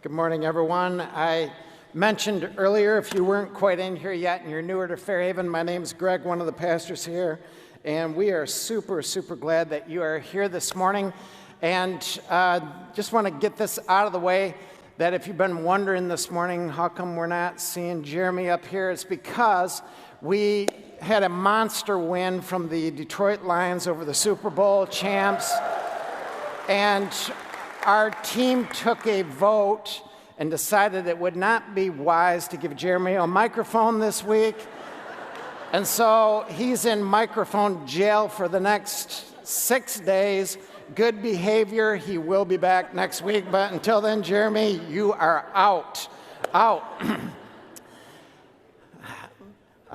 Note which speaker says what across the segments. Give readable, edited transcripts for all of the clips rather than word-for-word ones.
Speaker 1: Good morning, everyone. I mentioned earlier, if you weren't quite in here yet and you're newer to Fairhaven, my name is Greg, one of the pastors here, and we are super glad that you are here this morning. And just want to get this out of the way, that if you've been wondering this morning, how come we're not seeing Jeremy up here, it's because we had a monster win from the Detroit Lions over the Super Bowl champs, and our team took a vote and decided it would not be wise to give Jeremy a microphone this week. And so he's in microphone jail for the next 6 days. Good behavior. He will be back next week. But until then, Jeremy, you are out. I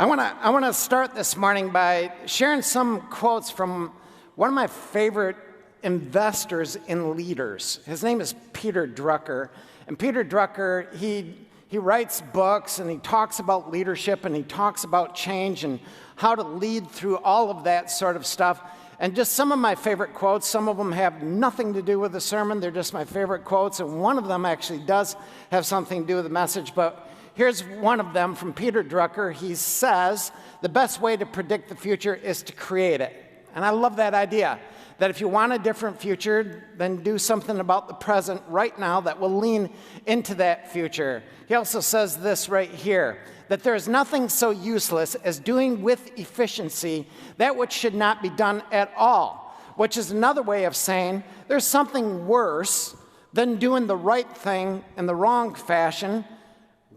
Speaker 1: want to start this morning by sharing some quotes from one of my favorite investors in leaders. His name is Peter Drucker. And Peter Drucker, he writes books and he talks about leadership and he talks about change and how to lead through all of that sort of stuff. And just some of my favorite quotes, some of them have nothing to do with the sermon, they're just my favorite quotes, and one of them actually does have something to do with the message, but here's one of them from Peter Drucker. He says, the best way to predict the future is to create it. And I love that idea, that if you want a different future, then do something about the present right now that will lean into that future. He also says this right here, that there is nothing so useless as doing with efficiency that which should not be done at all, which is another way of saying there's something worse than doing the right thing in the wrong fashion.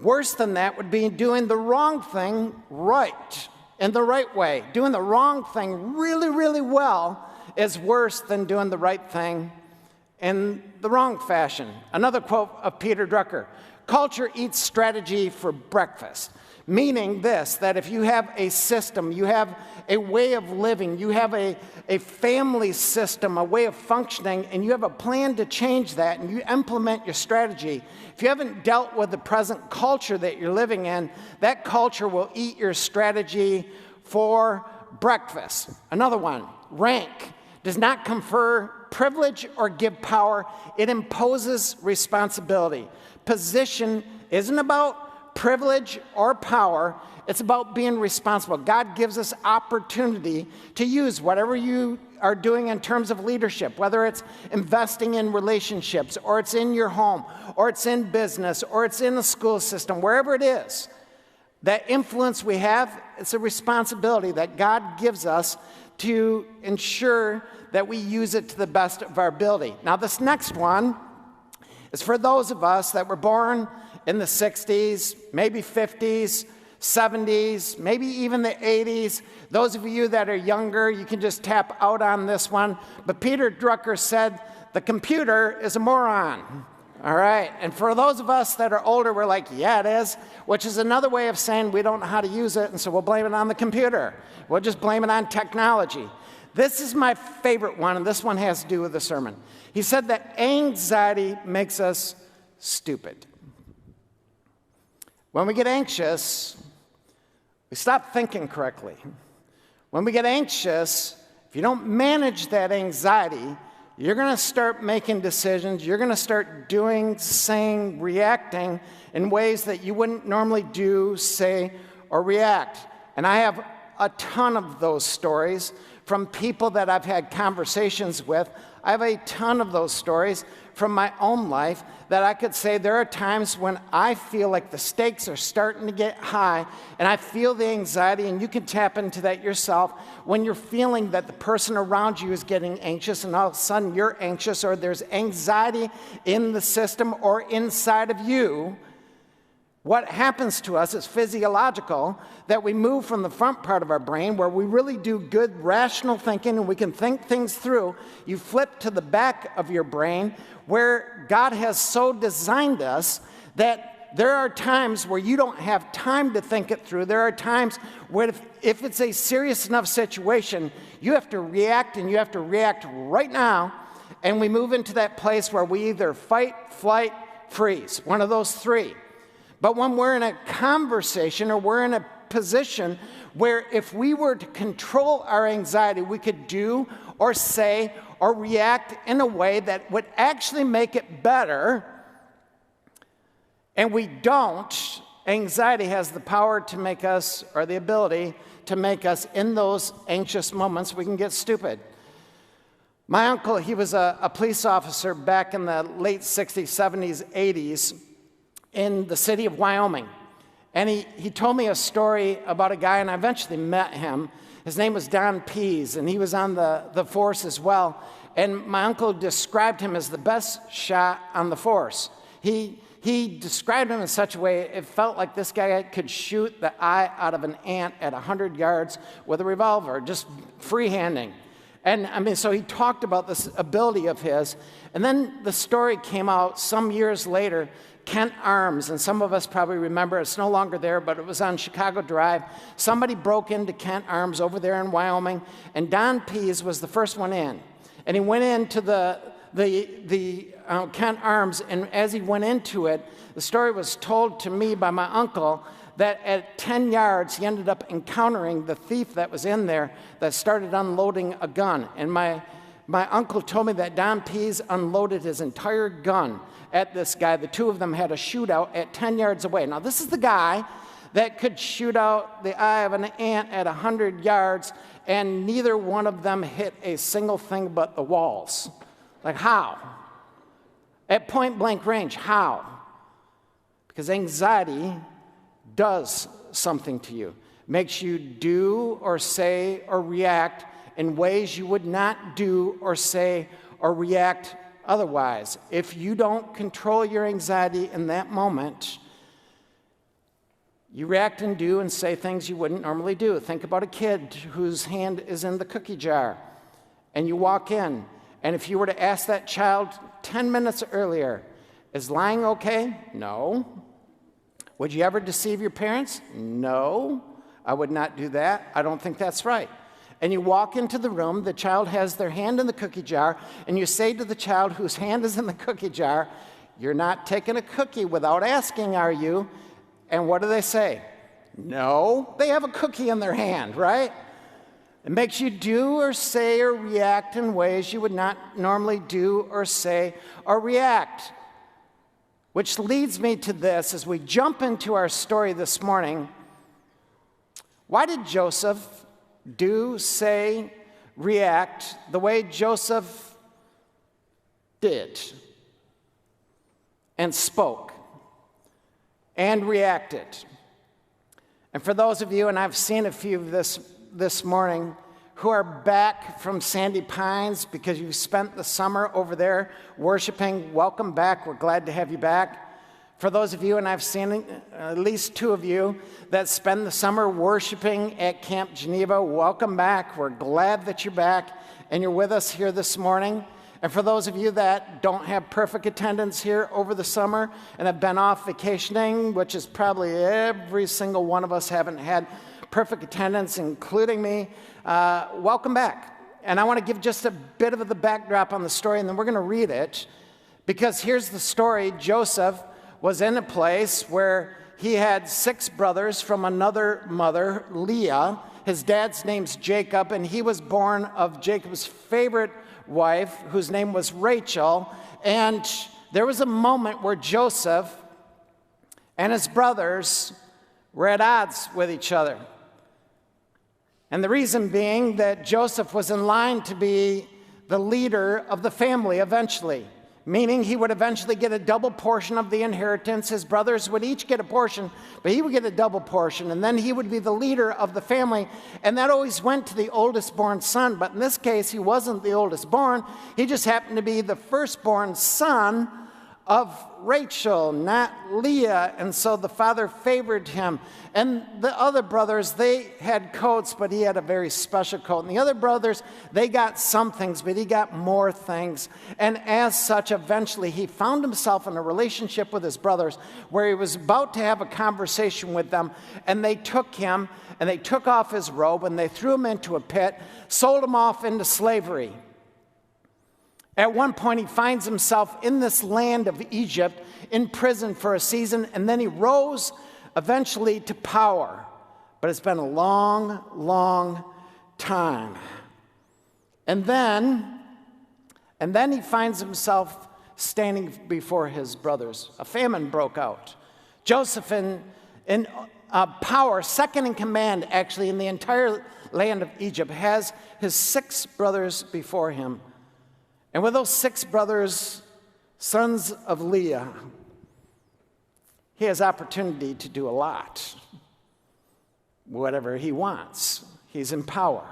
Speaker 1: Worse than that would be doing the wrong thing right, in the right way. Doing the wrong thing really well is worse than doing the right thing in the wrong fashion. Another quote of Peter Drucker, culture eats strategy for breakfast, meaning this, that if you have a system, you have a way of living, you have a family system, a way of functioning, and you have a plan to change that, and you implement your strategy, if you haven't dealt with the present culture that you're living in, that culture will eat your strategy for breakfast. Another one, rank does not confer privilege or give power. It imposes responsibility. Position isn't about privilege or power. It's about being responsible. God gives us opportunity to use whatever you are doing in terms of leadership, whether it's investing in relationships, or it's in your home, or it's in business, or it's in the school system, wherever it is. That influence we have, it's a responsibility that God gives us to ensure that we use it to the best of our ability. Now, this next one is for those of us that were born in the 60s, maybe 50s, 70s, maybe even the 80s. Those of you that are younger, you can just tap out on this one. But Peter Drucker said, the computer is a moron. All right, and for those of us that are older, we're like, yeah, it is, which is another way of saying we don't know how to use it, and so we'll blame it on the computer. We'll just blame it on technology. This is my favorite one, and this one has to do with the sermon. He said that anxiety makes us stupid. When we get anxious, we stop thinking correctly. When we get anxious, if you don't manage that anxiety, you're going to start making decisions. You're going to start doing, saying, reacting in ways that you wouldn't normally do, say, or react. And I have a ton of those stories from people that I've had conversations with. I have a ton of those stories from my own life that I could say there are times when I feel like the stakes are starting to get high and I feel the anxiety, and you can tap into that yourself when you're feeling that the person around you is getting anxious and all of a sudden you're anxious, or there's anxiety in the system or inside of you. What happens to us is physiological, that we move from the front part of our brain where we really do good rational thinking and we can think things through. You flip to the back of your brain where God has so designed us that there are times where you don't have time to think it through. There are times where if it's a serious enough situation, you have to react, and you have to react right now. And we move into that place where we either fight, flight, freeze, one of those three. But when we're in a conversation or we're in a position where if we were to control our anxiety, we could do or say or react in a way that would actually make it better, and we don't, anxiety has the power to make us, or the ability to make us, in those anxious moments, we can get stupid. My uncle, he was a police officer back in the late 60s, 70s, 80s in the city of Wyoming. And he told me a story about a guy, and I eventually met him. His name was Don Pease, and he was on the force as well. And my uncle described him as the best shot on the force. He described him in such a way, it felt like this guy could shoot the eye out of an ant at 100 yards with a revolver, just freehanding. And I mean, so he talked about this ability of his. And then the story came out some years later, Kent Arms, and some of us probably remember, it's no longer there, but it was on Chicago Drive. Somebody broke into Kent Arms over there in Wyoming, and Don Pease was the first one in. And he went into the Kent Arms, and as he went into it, the story was told to me by my uncle that at 10 yards, he ended up encountering the thief that was in there that started unloading a gun. And my uncle told me that Don Pease unloaded his entire gun at this guy. The two of them had a shootout at 10 yards away. Now, this is the guy that could shoot out the eye of an ant at 100 yards, and neither one of them hit a single thing but the walls. Like, how? At point blank range, how? Because anxiety does something to you. Makes you do or say or react in ways you would not do or say or react otherwise. If you don't control your anxiety in that moment, you react and do and say things you wouldn't normally do. Think about a kid whose hand is in the cookie jar, and you walk in, and if you were to ask that child 10 minutes earlier, is lying okay? No. Would you ever deceive your parents? No, I would not do that. I don't think that's right. And you walk into the room, the child has their hand in the cookie jar, and you say to the child whose hand is in the cookie jar, "You're not taking a cookie without asking, are you?" And what do they say? No, they have a cookie in their hand, right? It makes you do or say or react in ways you would not normally do or say or react. Which leads me to this, as we jump into our story this morning. Why did Joseph do, say, react the way Joseph did and spoke and reacted? And for those of you, and I've seen a few of this morning, who are back from Sandy Pines because you spent the summer over there worshiping, welcome back. We're glad to have you back. For those of you, and I've seen at least two of you that spend the summer worshiping at Camp Geneva, welcome back. We're glad that you're back and you're with us here this morning. And for those of you that don't have perfect attendance here over the summer and have been off vacationing, which is probably every single one of us haven't had perfect attendance, including me, welcome back. And I want to give just a bit of the backdrop on the story, and then we're going to read it, because here's the story. Joseph was in a place where he had 6 brothers from another mother, Leah. His dad's name's Jacob, and he was born of Jacob's favorite wife, whose name was Rachel. And there was a moment where Joseph and his brothers were at odds with each other. And the reason being that Joseph was in line to be the leader of the family eventually, meaning he would eventually get a double portion of the inheritance. His brothers would each get a portion, but he would get a double portion, and then he would be the leader of the family, and that always went to the oldest born son. But in this case, he wasn't the oldest born. He just happened to be the firstborn son of Rachel, not Leah, and so the father favored him. And the other brothers, they had coats, but he had a very special coat. And the other brothers, they got some things, but he got more things. And as such, eventually, he found himself in a relationship with his brothers where he was about to have a conversation with them, and they took him, and they took off his robe, and they threw him into a pit, sold him off into slavery. At one point, he finds himself in this land of Egypt in prison for a season, and then he rose eventually to power. But it's been a long, long time. And then he finds himself standing before his brothers. A famine broke out. Joseph in power, second in command actually in the entire land of Egypt, has his 6 brothers before him. And with those 6 brothers, sons of Leah, he has opportunity to do a lot. Whatever he wants, he's in power.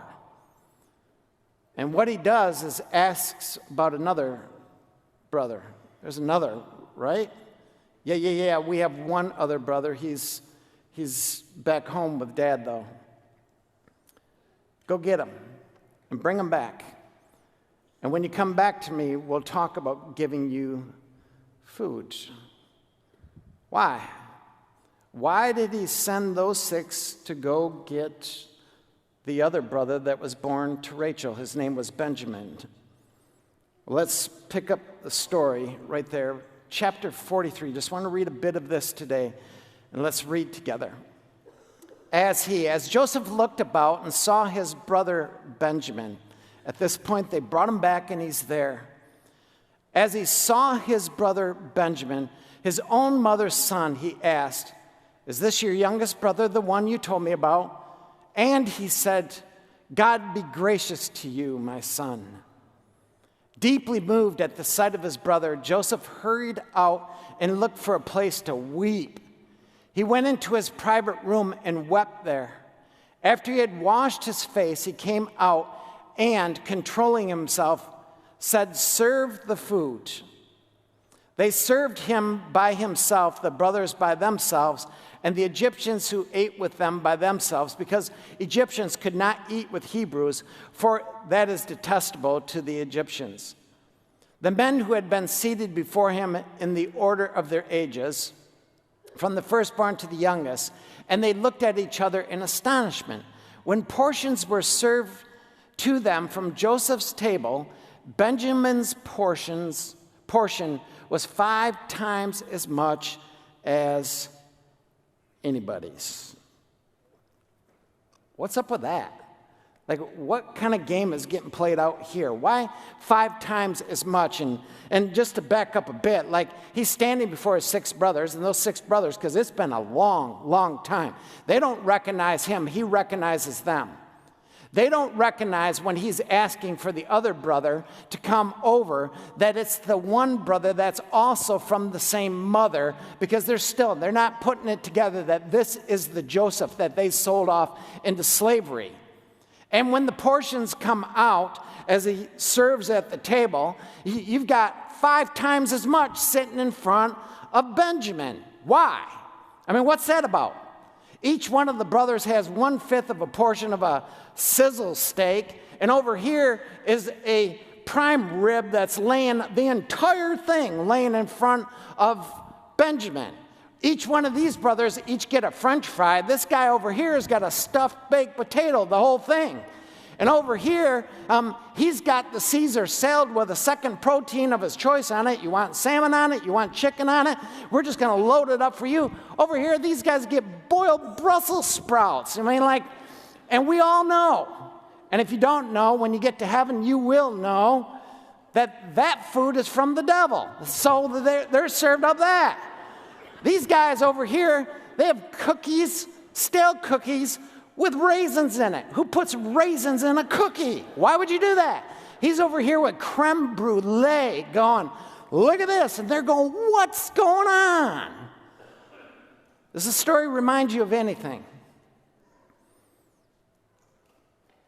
Speaker 1: And what he does is asks about another brother. There's another, right? Yeah, we have one other brother. He's back home with Dad, though. Go get him and bring him back. And when you come back to me, we'll talk about giving you food. Why? Why did he send those 6 to go get the other brother that was born to Rachel? His name was Benjamin. Let's pick up the story right there. Chapter 43. Just want to read a bit of this today, and let's read together. As Joseph looked about and saw his brother Benjamin, at this point they brought him back and he's there. As he saw his brother Benjamin, his own mother's son, he asked, "Is this your youngest brother, the one you told me about?" And he said, "God be gracious to you, my son." Deeply moved at the sight of his brother, Joseph hurried out and looked for a place to weep. He went into his private room and wept there. After he had washed his face, he came out and, controlling himself, said, "Serve the food." They served him by himself, the brothers by themselves, and the Egyptians who ate with them by themselves, because Egyptians could not eat with Hebrews, for that is detestable to the Egyptians. The men who had been seated before him in the order of their ages, from the firstborn to the youngest, and they looked at each other in astonishment. When portions were served to them from Joseph's table, Benjamin's portion was 5 times as much as anybody's. What's up with that? Like, what kind of game is getting played out here? Why 5 times as much? And just to back up a bit, like, he's standing before his 6 brothers, and those 6 brothers, because it's been a long, long time, they don't recognize him. He recognizes them. They don't recognize when he's asking for the other brother to come over that it's the one brother that's also from the same mother, because they're not putting it together that this is the Joseph that they sold off into slavery. And when the portions come out as he serves at the table, you've got 5 times as much sitting in front of Benjamin. Why? I mean, what's that about? Each one of the brothers has 1/5 of a portion of a sizzle steak, and over here is a prime rib that's laying, the entire thing laying in front of Benjamin. Each one of these brothers each get a French fry. This guy over here has got a stuffed baked potato, the whole thing. And over here, he's got the Caesar salad with a second protein of his choice on it. You want salmon on it? You want chicken on it? We're just going to load it up for you. Over here, these guys get boiled Brussels sprouts. I mean, like, and we all know. And if you don't know, when you get to heaven, you will know that that food is from the devil. So they're served up that. These guys over here, they have cookies, stale cookies, with raisins in it. Who puts raisins in a cookie? Why would you do that? He's over here with creme brulee going, look at this. And they're going, what's going on? Does the story remind you of anything?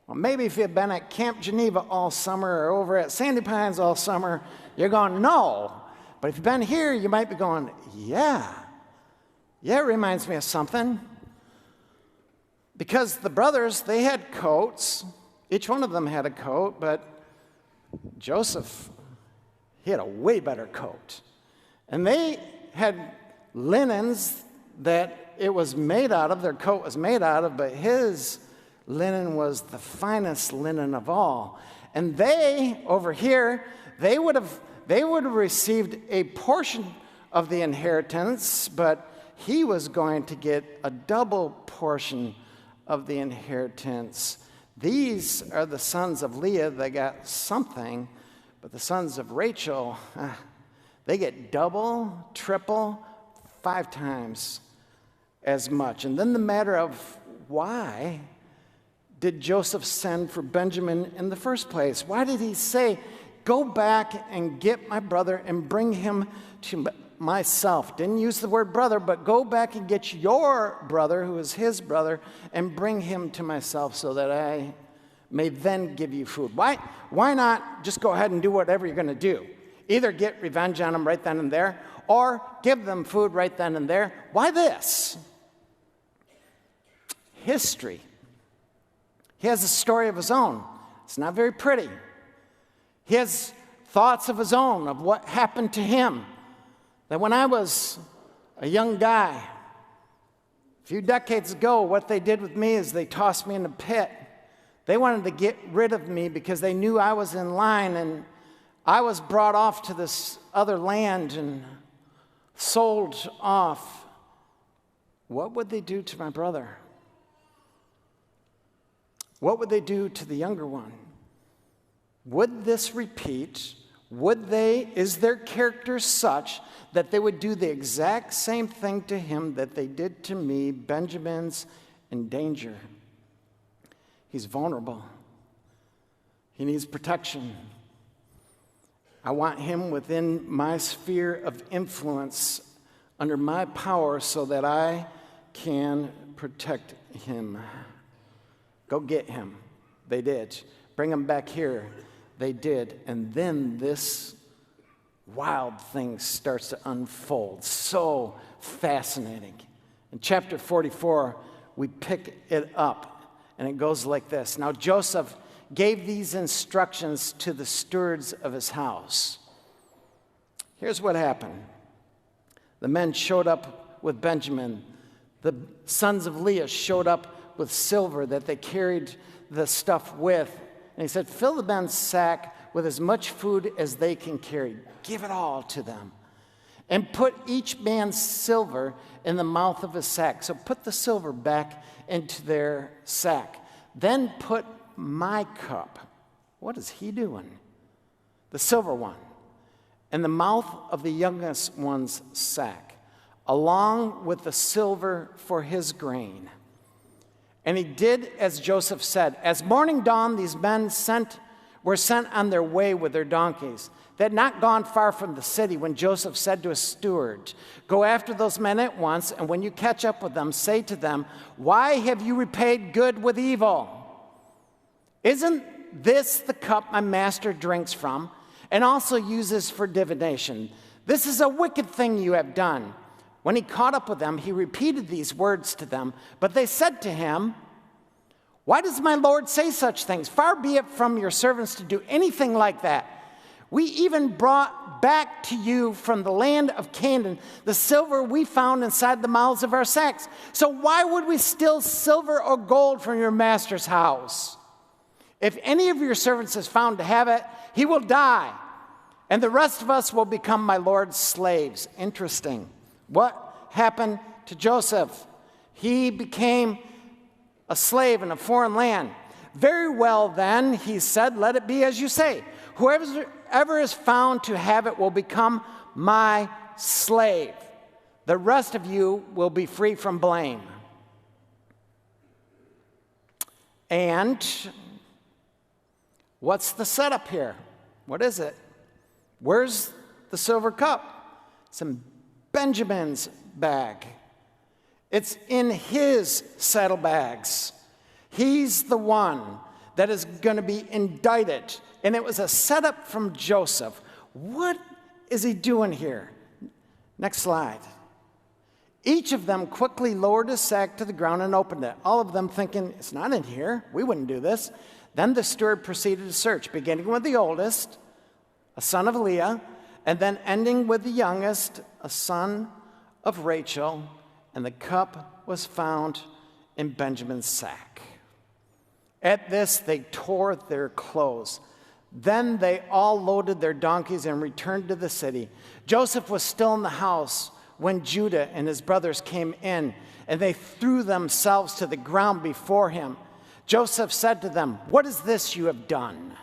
Speaker 1: Well, maybe if you've been at Camp Geneva all summer or over at Sandy Pines all summer, you're going, no. But if you've been here, you might be going, yeah. Yeah, it reminds me of something. Because the brothers, they had coats. Each one of them had a coat, but Joseph, he had a way better coat. And they had linens that it was made out of, their coat was made out of, but his linen was the finest linen of all. And they, over here, they would have received a portion of the inheritance, but he was going to get a double portion of the inheritance. These are the sons of Leah. They got something, but the sons of Rachel, they get double, triple, 5 times as much. And then the matter of why did Joseph send for Benjamin in the first place? Why did he say, go back and get my brother and bring him to myself? Didn't use the word brother, but go back and get your brother, who is his brother, and bring him to myself so that I may then give you food. Why not just go ahead and do whatever you're going to do? Either get revenge on them right then and there, or give them food right then and there. Why this? History. He has a story of his own. It's not very pretty. He has thoughts of his own, of what happened to him. That when I was a young guy, a few decades ago, what they did with me is they tossed me in a pit. They wanted to get rid of me because they knew I was in line, and I was brought off to this other land and sold off. What would they do to my brother? What would they do to the younger one? Would this repeat? Would they, is their character such that they would do the exact same thing to him that they did to me? Benjamin's in danger. He's vulnerable. He needs protection. I want him within my sphere of influence, under my power, so that I can protect him. Go get him. They did. Bring him back here. They did. And then this wild thing starts to unfold. So fascinating. In chapter 44, we pick it up, and it goes like this. Now Joseph gave these instructions to the stewards of his house. Here's what happened. The men showed up with Benjamin. The sons of Leah showed up with silver that they carried the stuff with. And he said, fill the men's sack with as much food as they can carry. Give it all to them. And put each man's silver in the mouth of his sack. So put the silver back into their sack. Then put my cup. What is he doing? The silver one. In the mouth of the youngest one's sack, along with the silver for his grain. And he did as Joseph said. As morning dawned, these men were sent on their way with their donkeys. They had not gone far from the city when Joseph said to his steward, go after those men at once, and when you catch up with them, say to them, why have you repaid good with evil? Isn't this the cup my master drinks from and also uses for divination? This is a wicked thing you have done. When he caught up with them, he repeated these words to them, but they said to him, why does my Lord say such things? Far be it from your servants to do anything like that. We even brought back to you from the land of Canaan the silver we found inside the mouths of our sacks. So why would we steal silver or gold from your master's house? If any of your servants is found to have it, he will die, and the rest of us will become my Lord's slaves. Interesting. What happened to Joseph? He became a slave in a foreign land. Very well then, he said, let it be as you say. Whoever is found to have it will become my slave. The rest of you will be free from blame. And what's the setup here? What is it? Where's the silver cup? It's in Benjamin's bag. It's in his saddlebags. He's the one that is going to be indicted. And it was a setup from Joseph. What is he doing here? Next slide. Each of them quickly lowered his sack to the ground and opened it. All of them thinking, it's not in here. We wouldn't do this. Then the steward proceeded to search, beginning with the oldest, a son of Leah, and then ending with the youngest, a son of Rachel, and the cup was found in Benjamin's sack. At this, they tore their clothes. Then they all loaded their donkeys and returned to the city. Joseph was still in the house when Judah and his brothers came in, and they threw themselves to the ground before him. Joseph said to them, what is this you have done?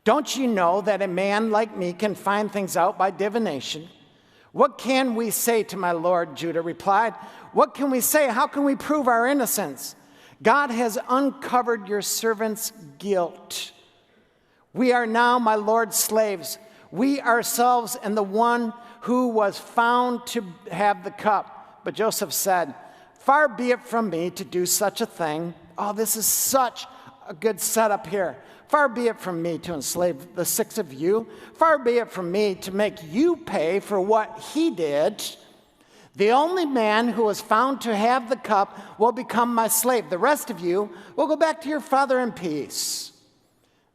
Speaker 1: Don't you know that a man like me can find things out by divination? What can we say to my lord? Judah replied. What can we say? How can we prove our innocence? God has uncovered your servant's guilt. We are now my lord's slaves, we ourselves and the one who was found to have the cup. But Joseph said, far be it from me to do such a thing. Oh, this is such a good setup here. Far be it from me to enslave the 6 of you. Far be it from me to make you pay for what he did. The only man who was found to have the cup will become my slave. The rest of you will go back to your father in peace.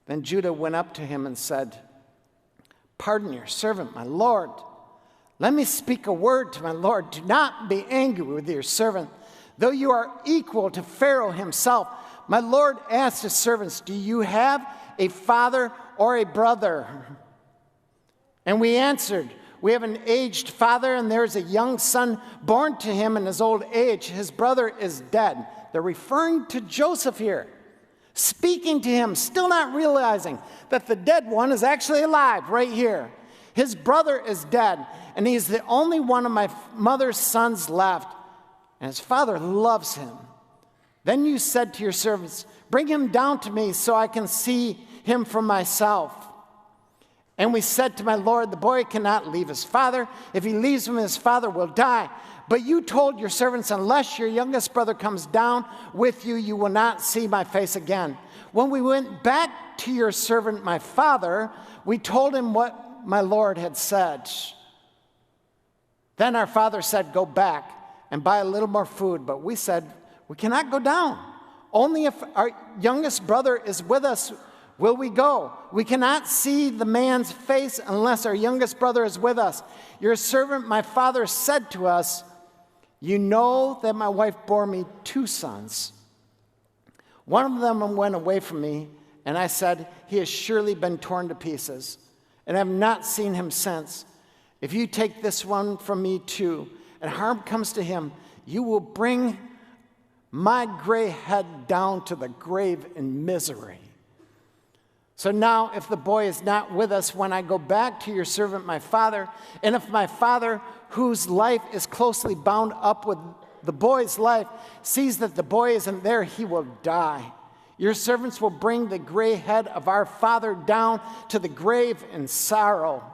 Speaker 1: Then Judah went up to him and said, pardon your servant, my lord. Let me speak a word to my lord. Do not be angry with your servant, though you are equal to Pharaoh himself. My lord asked his servants, do you have a father or a brother? And we answered, we have an aged father, and there is a young son born to him in his old age. His brother is dead. They're referring to Joseph here, speaking to him, still not realizing that the dead one is actually alive right here. His brother is dead, and he's the only one of my mother's sons left, and his father loves him. Then you said to your servants, bring him down to me so I can see him for myself. And we said to my lord, the boy cannot leave his father. If he leaves him, his father will die. But you told your servants, unless your youngest brother comes down with you, you will not see my face again. When we went back to your servant, my father, we told him what my lord had said. Then our father said, go back and buy a little more food. But we said, we cannot go down. Only if our youngest brother is with us will we go. We cannot see the man's face unless our youngest brother is with us. Your servant, my father, said to us, you know that my wife bore me 2 sons. One of them went away from me, and I said, he has surely been torn to pieces, and I have not seen him since. If you take this one from me too, and harm comes to him, you will bring my gray head down to the grave in misery. So now, if the boy is not with us when I go back to your servant, my father, and if my father, whose life is closely bound up with the boy's life, sees that the boy isn't there, he will die. Your servants will bring the gray head of our father down to the grave in sorrow.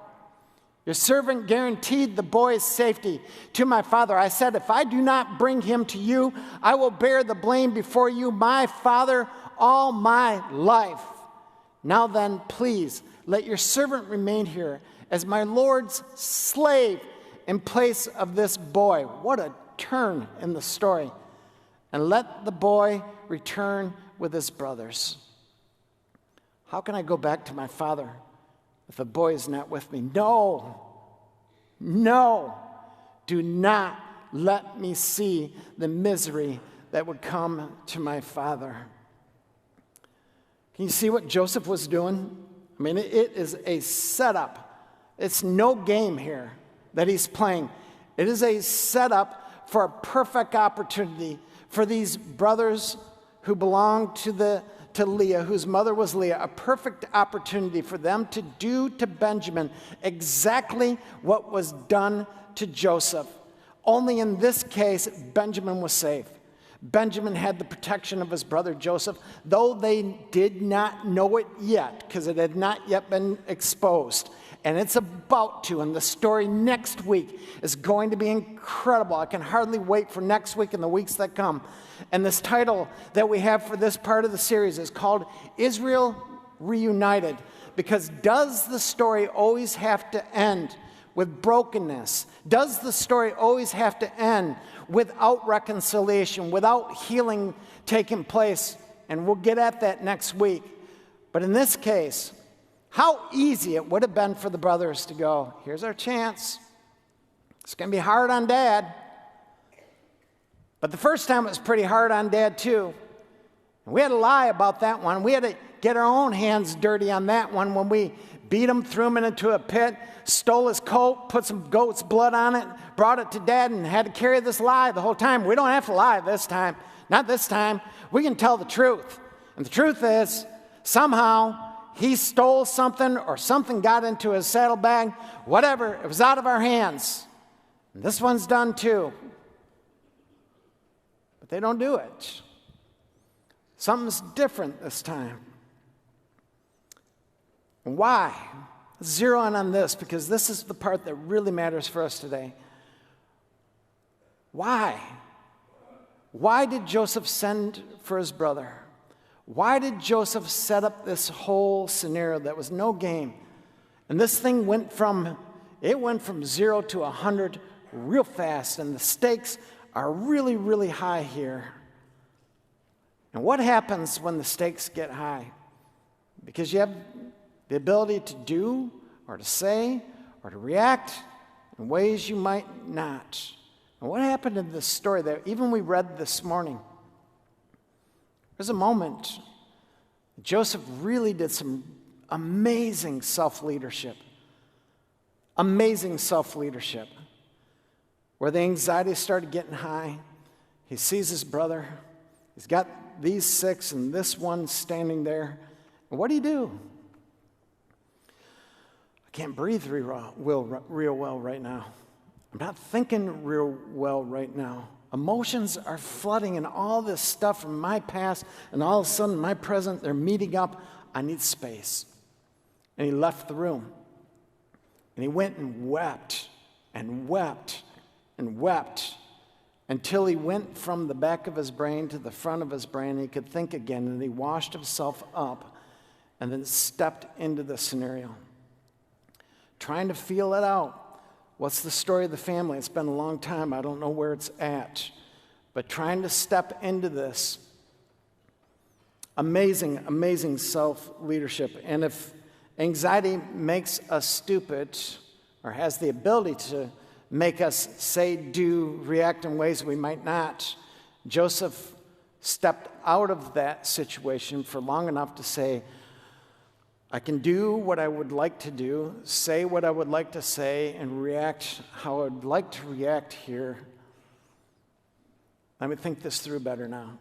Speaker 1: Your servant guaranteed the boy's safety to my father. I said, if I do not bring him to you, I will bear the blame before you, my father, all my life. Now then, please, let your servant remain here as my lord's slave in place of this boy. What a turn in the story. And let the boy return with his brothers. How can I go back to my father if the boy is not with me? No, do not let me see the misery that would come to my father. Can you see what Joseph was doing? I mean, it is a setup. It's no game here that he's playing. It is a setup for a perfect opportunity for these brothers who belonged to Leah, whose mother was Leah, a perfect opportunity for them to do to Benjamin exactly what was done to Joseph. Only in this case, Benjamin was safe. Benjamin had the protection of his brother Joseph, though they did not know it yet because it had not yet been exposed. And it's about to, and the story next week is going to be incredible. I can hardly wait for next week and the weeks that come. And this title that we have for this part of the series is called Israel Reunited, because does the story always have to end with brokenness? Does the story always have to end without reconciliation, without healing taking place? And we'll get at that next week. But in this case, how easy it would have been for the brothers to go, here's our chance. It's going to be hard on Dad. But the first time it was pretty hard on Dad too. And we had to lie about that one. We had to get our own hands dirty on that one when we beat him, threw him into a pit, stole his coat, put some goat's blood on it, brought it to Dad, and had to carry this lie the whole time. We don't have to lie this time. Not this time. We can tell the truth. And the truth is, somehow, he stole something or something got into his saddlebag. Whatever, it was out of our hands. And this one's done too. But they don't do it. Something's different this time. And why? Let's zero in on this, because this is the part that really matters for us today. Why? Why did Joseph send for his brother? Why did Joseph set up this whole scenario that was no game? And this thing went from 0 to 100 real fast, and the stakes are really, really high here. And what happens when the stakes get high? Because you have the ability to do or to say or to react in ways you might not. And what happened in this story that even we read this morning? There's a moment. Joseph really did some amazing self-leadership. Amazing self-leadership. Where the anxiety started getting high. He sees his brother. He's got these 6 and this one standing there. And what do? I can't breathe real well right now. I'm not thinking real well right now. Emotions are flooding and all this stuff from my past, and all of a sudden my present, they're meeting up. I need space. And he left the room. And he went and wept and wept and wept until he went from the back of his brain to the front of his brain, and he could think again, and he washed himself up and then stepped into the scenario. Trying to feel it out. What's the story of the family? It's been a long time. I don't know where it's at. But trying to step into this. Amazing, amazing self-leadership. And if anxiety makes us stupid, or has the ability to make us say, do, react in ways we might not, Joseph stepped out of that situation for long enough to say, I can do what I would like to do, say what I would like to say, and react how I would like to react here. Let me think this through better now.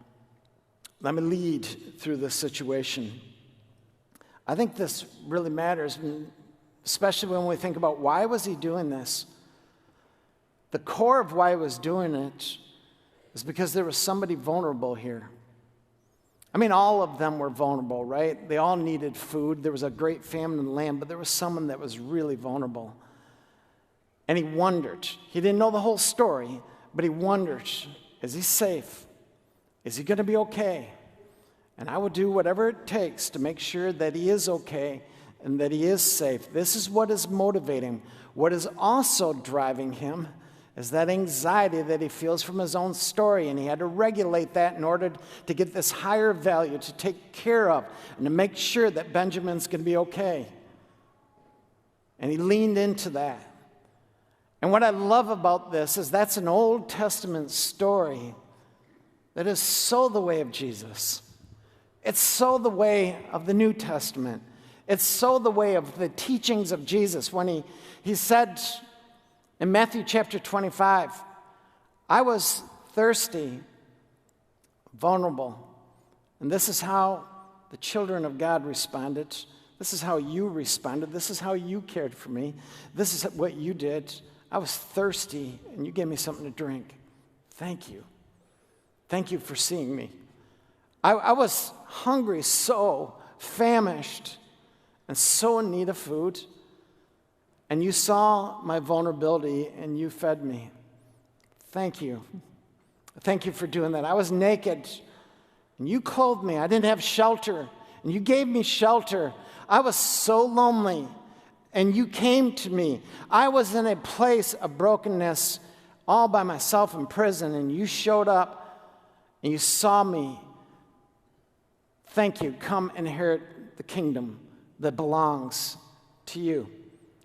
Speaker 1: Let me lead through this situation. I think this really matters, especially when we think about why was he doing this. The core of why he was doing it is because there was somebody vulnerable here. I mean, all of them were vulnerable, right? They all needed food. There was a great famine in the land, but there was someone that was really vulnerable. And he wondered. He didn't know the whole story, but he wondered, is he safe? Is he going to be okay? And I will do whatever it takes to make sure that he is okay and that he is safe. This is what is motivating. What is also driving him is that anxiety that he feels from his own story, and he had to regulate that in order to get this higher value, to take care of, and to make sure that Benjamin's going to be okay. And he leaned into that. And what I love about this is that's an Old Testament story that is so the way of Jesus. It's so the way of the New Testament. It's so the way of the teachings of Jesus when he said in Matthew chapter 25, I was thirsty, vulnerable. And this is how the children of God responded. This is how you responded. This is how you cared for me. This is what you did. I was thirsty, and you gave me something to drink. Thank you. Thank you for seeing me. I was hungry, so famished, and so in need of food. And you saw my vulnerability, and you fed me. Thank you. Thank you for doing that. I was naked, and you clothed me. I didn't have shelter, and you gave me shelter. I was so lonely, and you came to me. I was in a place of brokenness all by myself in prison, and you showed up, and you saw me. Thank you. Come inherit the kingdom that belongs to you.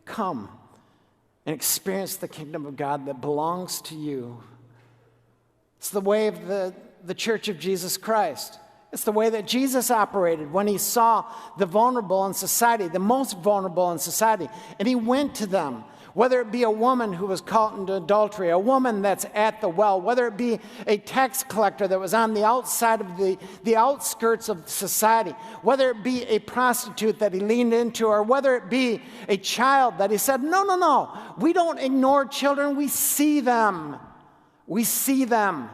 Speaker 1: Come and experience the kingdom of God that belongs to you. It's the way of the Church of Jesus Christ. It's the way that Jesus operated when he saw the vulnerable in society, the most vulnerable in society, and he went to them. whether it be a woman who was caught into adultery, a woman that's at the well, whether it be a tax collector that was on the outside of the outskirts of society, whether it be a prostitute that he leaned into, or whether it be a child that he said, no, we don't ignore children, we see them. We see them,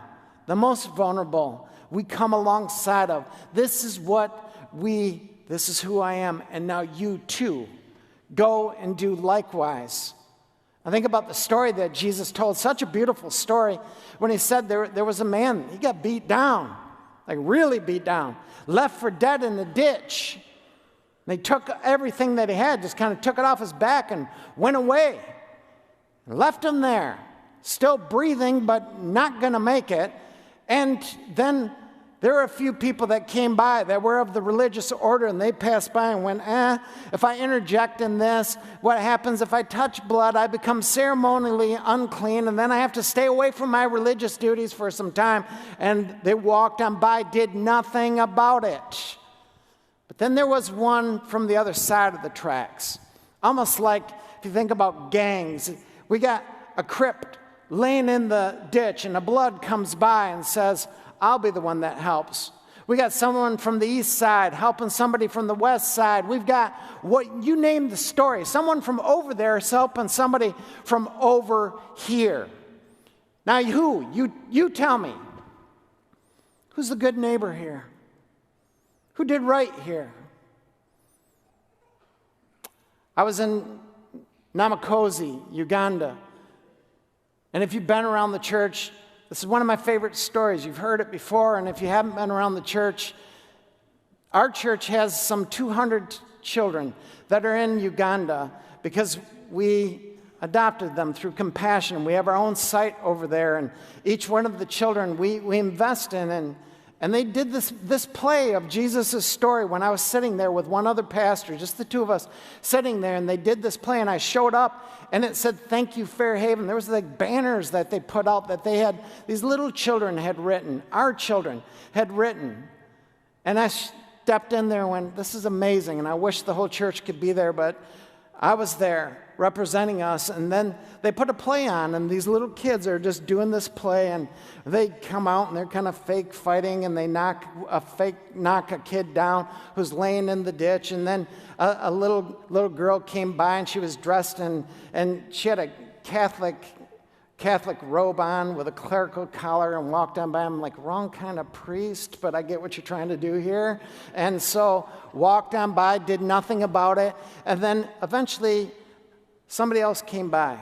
Speaker 1: the most vulnerable. We come alongside of. This is who I am, and now you too, go and do likewise. I think about the story that Jesus told, such a beautiful story, when he said there was a man, he got beat down, like really beat down, left for dead in the ditch. They took everything that he had, just kind of took it off his back and went away, and left him there, still breathing but not going to make it. And then there were a few people that came by that were of the religious order, and they passed by and went, if I interject in this, what happens if I touch blood? I become ceremonially unclean, and then I have to stay away from my religious duties for some time. And they walked on by, did nothing about it. But then there was one from the other side of the tracks, almost like if you think about gangs. We got a crip laying in the ditch, and the blood comes by and says, I'll be the one that helps. We got someone from the east side helping somebody from the west side. We've got, what you name the story, someone from over there is helping somebody from over here. Now you tell me, who's the good neighbor here? Who did right here? I was in Namakosi, Uganda. And if you've been around the church, this is one of my favorite stories. You've heard it before, and if you haven't been around the church, our church has some 200 children that are in Uganda because we adopted them through compassion. We have our own site over there, and each one of the children we invest in. And they did this play of Jesus' story when I was sitting there with one other pastor, just the two of us sitting there, and they did this play, and I showed up, and it said, "Thank you, Fairhaven." There was like banners that they put out that they had, these little children had written, our children had written. And I stepped in there and went, this is amazing, and I wish the whole church could be there, but I was there representing us. And then they put a play on, and these little kids are just doing this play, and they come out and they're kind of fake fighting, and they knock a kid down who's laying in the ditch. And then a little girl came by, and she was dressed in, and she had a Catholic robe on with a clerical collar, and walked on by. I'm like, wrong kind of priest, but I get what you're trying to do here. And so walked on by, did nothing about it. And then eventually somebody else came by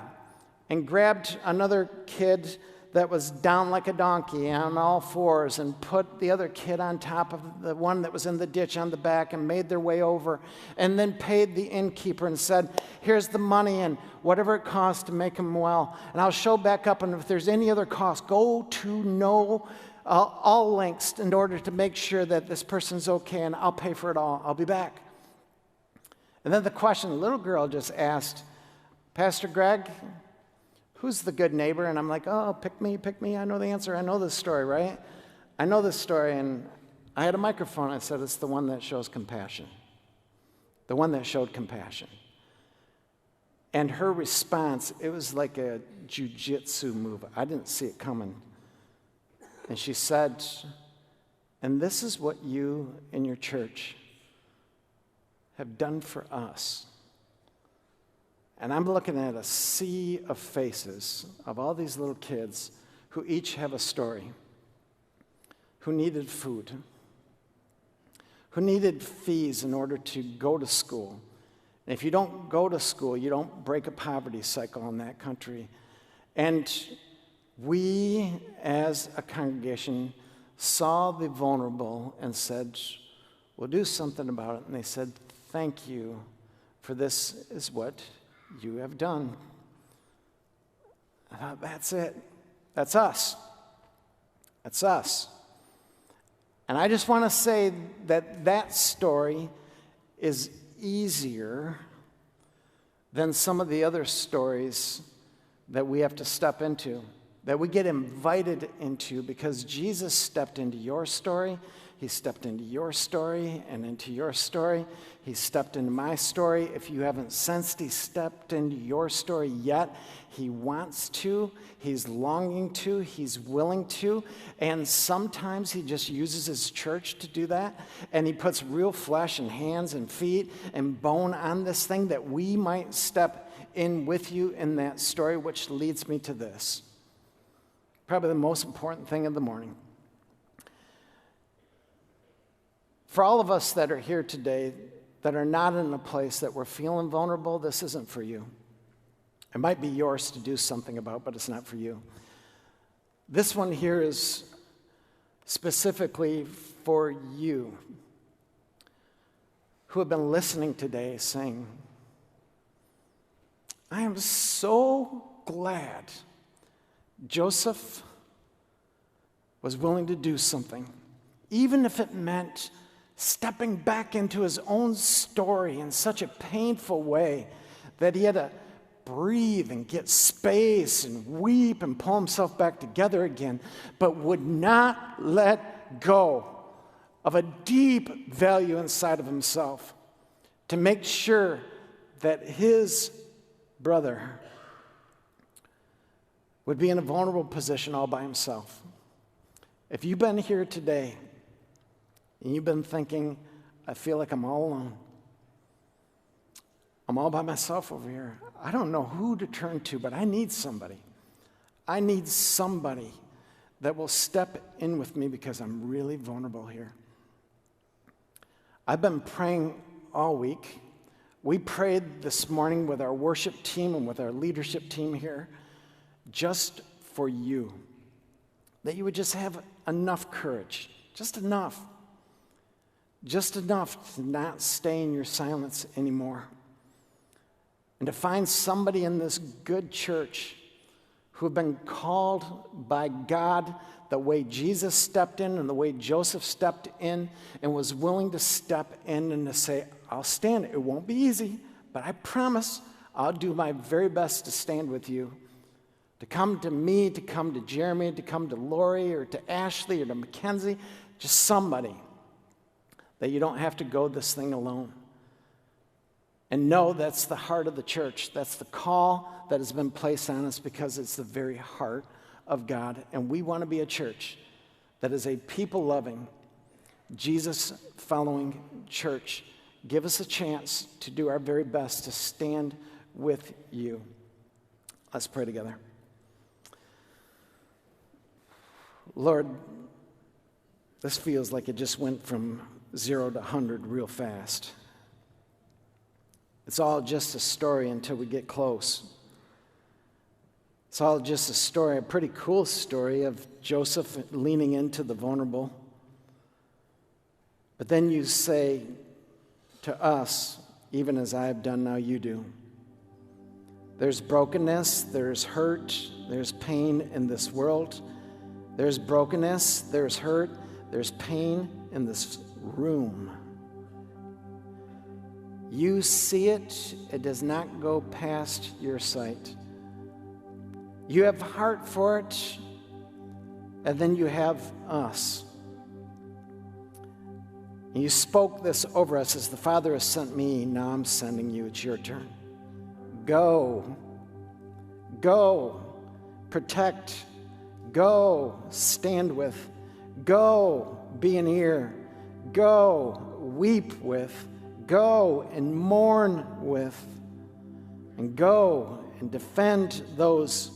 Speaker 1: and grabbed another kid that was down like a donkey on all fours, and put the other kid on top of the one that was in the ditch on the back, and made their way over, and then paid the innkeeper and said, here's the money and whatever it costs to make him well. And I'll show back up, and if there's any other cost, go to all lengths in order to make sure that this person's okay, and I'll pay for it all. I'll be back. And then the question, the little girl just asked, Pastor Greg, who's the good neighbor? And I'm like, oh, pick me. I know the answer. I know this story, right? I know this story. And I had a microphone. I said, it's the one that shows compassion. The one that showed compassion. And her response, it was like a jujitsu move. I didn't see it coming. And she said, and this is what you and your church have done for us. And I'm looking at a sea of faces of all these little kids who each have a story, who needed food, who needed fees in order to go to school. And if you don't go to school, you don't break a poverty cycle in that country. And we, as a congregation, saw the vulnerable and said, we'll do something about it. And they said, thank you, for this is what you have done. I thought, that's it. That's us. That's us. And I just want to say that story is easier than some of the other stories that we have to step into. that we get invited into because Jesus stepped into your story. He stepped into your story and into your story. He stepped into my story. If you haven't sensed he stepped into your story yet, he wants to. He's longing to. He's willing to. And sometimes he just uses his church to do that. And he puts real flesh and hands and feet and bone on this thing that we might step in with you in that story, which leads me to this. Probably the most important thing of the morning. For all of us that are here today that are not in a place that we're feeling vulnerable, this isn't for you. It might be yours to do something about, but it's not for you. This one here is specifically for you who have been listening today saying, I am so glad Joseph was willing to do something, even if it meant stepping back into his own story in such a painful way that he had to breathe and get space and weep and pull himself back together again, but would not let go of a deep value inside of himself to make sure that his brother would be in a vulnerable position all by himself. If you've been here today and you've been thinking, I feel like I'm all alone. I'm all by myself over here. I don't know who to turn to, but I need somebody. I need somebody that will step in with me because I'm really vulnerable here. I've been praying all week. We prayed this morning with our worship team and with our leadership team here just for you, that you would just have enough courage, just enough to not stay in your silence anymore. And to find somebody in this good church who have been called by God the way Jesus stepped in and the way Joseph stepped in and was willing to step in and to say, I'll stand. It won't be easy, but I promise I'll do my very best to stand with you. To come to me, to come to Jeremy, to come to Lori or to Ashley or to Mackenzie, just somebody that you don't have to go this thing alone. And no, that's the heart of the church. That's the call that has been placed on us because it's the very heart of God. And we want to be a church that is a people-loving, Jesus-following church. Give us a chance to do our very best to stand with you. Let's pray together. Lord, this feels like it just went from 0 to 100 real fast. It's all just a story until we get close. It's all just a story, a pretty cool story of Joseph leaning into the vulnerable. But then you say to us, even as I have done now, you do. There's brokenness, there's hurt, there's pain in this world. There's brokenness, there's hurt, there's pain in this room. You see it, it does not go past your sight. You have heart for it, and then you have us. And you spoke this over us as the Father has sent me, now I'm sending you, it's your turn. Go, protect, go, stand with, go, be an ear, go, weep with, go and mourn with, and go and defend those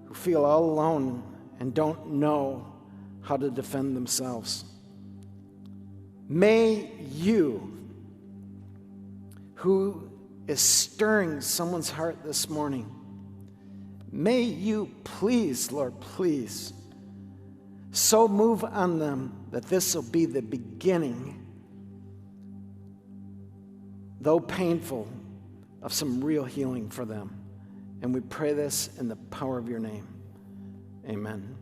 Speaker 1: who feel all alone and don't know how to defend themselves. May you, who is stirring someone's heart this morning, may you please, Lord, please, so move on them that this will be the beginning, though painful, of some real healing for them. And we pray this in the power of your name. Amen.